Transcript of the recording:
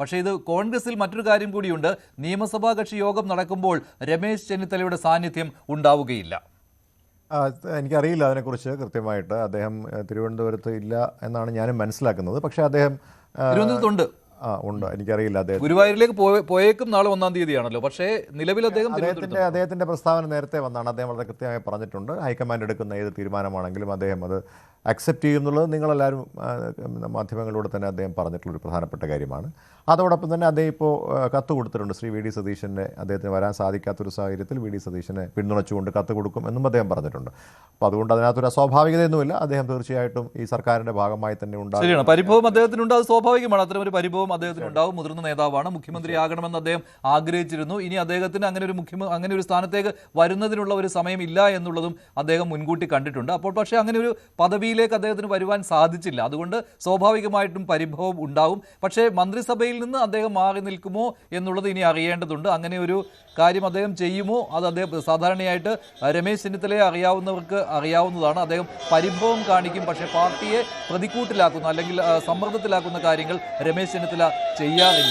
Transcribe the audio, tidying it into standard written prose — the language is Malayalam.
പക്ഷേ ഇത് കോൺഗ്രസിൽ മറ്റൊരു കാര്യം കൂടിയുണ്ട്. നിയമസഭാ കക്ഷി യോഗം നടക്കുമ്പോൾ രമേശ് ചെന്നിത്തലയുടെ സാന്നിധ്യം ഉണ്ടാവുകയില്ല. എനിക്കറിയില്ല അതിനെക്കുറിച്ച് കൃത്യമായിട്ട്. അദ്ദേഹം തിരുവനന്തപുരത്ത് ഇല്ല എന്നാണ് ഞാനും മനസ്സിലാക്കുന്നത്. പക്ഷേ അദ്ദേഹം തിരുവനന്തപുരത്തുണ്ട്. ഉണ്ട്, എനിക്കറിയില്ല. അദ്ദേഹം ഗുരുവായൂരിലേക്ക് പോയേക്കും നാളെ 1-ാം തീയതിയാണല്ലോ. പക്ഷേ നിലവിൽ അദ്ദേഹത്തിന്റെ പ്രസ്താവന നേരത്തെ വന്നാണ്. അദ്ദേഹം വളരെ കൃത്യമായി പറഞ്ഞിട്ടുണ്ട്, ഹൈക്കമാൻഡ് എടുക്കുന്ന ഏത് തീരുമാനമാണെങ്കിലും അദ്ദേഹം അത് അക്സെപ്റ്റ് ചെയ്യുന്നുള്ളത് നിങ്ങളെല്ലാവരും മാധ്യമങ്ങളിലൂടെ തന്നെ അദ്ദേഹം പറഞ്ഞിട്ടുള്ളൊരു പ്രധാനപ്പെട്ട കാര്യമാണ്. അതോടൊപ്പം തന്നെ അദ്ദേഹം ഇപ്പോൾ കത്ത് കൊടുത്തിട്ടുണ്ട്. ശ്രീ വി ഡി സതീശൻ്റെ അദ്ദേഹത്തിന് വരാൻ സാധിക്കാത്തൊരു സാഹചര്യത്തിൽ വി ഡി സതീശനെ പിന്തുണച്ചുകൊണ്ട് കത്ത് കൊടുക്കും എന്നും അദ്ദേഹം പറഞ്ഞിട്ടുണ്ട്. അപ്പോൾ അതുകൊണ്ട് അതിനകത്തൊരു അസ്വാഭാവികതയൊന്നുമില്ല. അദ്ദേഹം തീർച്ചയായിട്ടും ഈ സർക്കാരിൻ്റെ ഭാഗമായി തന്നെ ഉണ്ടാകും. പരിഭവം അദ്ദേഹത്തിനുണ്ട്, അത് സ്വാഭാവികമാണ്. അത്തരം ഒരു പരിഭവം അദ്ദേഹത്തിനുണ്ടാവും. മുതിർന്ന നേതാവാണ്, മുഖ്യമന്ത്രിയാകണമെന്ന് അദ്ദേഹം ആഗ്രഹിച്ചിരുന്നു. ഇനി അദ്ദേഹത്തിന് അങ്ങനെ ഒരു സ്ഥാനത്തേക്ക് വരുന്നതിനുള്ള ഒരു സമയമില്ല എന്നുള്ളതും അദ്ദേഹം മുൻകൂട്ടി കണ്ടിട്ടുണ്ട്. അപ്പോൾ പക്ഷേ അങ്ങനെ ഒരു പദവിയിലേക്ക് അദ്ദേഹത്തിന് വരുവാൻ സാധിച്ചില്ല. അതുകൊണ്ട് സ്വാഭാവികമായിട്ടും പരിഭവം ഉണ്ടാവും. പക്ഷേ മന്ത്രിസഭയിൽ നിന്ന് അദ്ദേഹം മാറി നിൽക്കുമോ എന്നുള്ളത് ഇനി അറിയേണ്ടതുണ്ട്. അങ്ങനെ ഒരു കാര്യം അദ്ദേഹം ചെയ്യുമോ? അത് അദ്ദേഹം സാധാരണയായിട്ട് രമേശ് ചെന്നിത്തലയെ അറിയാവുന്നവർക്ക് അറിയാവുന്നതാണ്. അദ്ദേഹം പരിഭവം കാണിക്കും. പക്ഷേ പാർട്ടിയെ പ്രതിക്കൂട്ടിലാക്കുന്ന അല്ലെങ്കിൽ സമ്മർദ്ദത്തിലാക്കുന്ന കാര്യങ്ങൾ രമേശ് ചെന്നിത്തല ചെയ്യാറില്ല.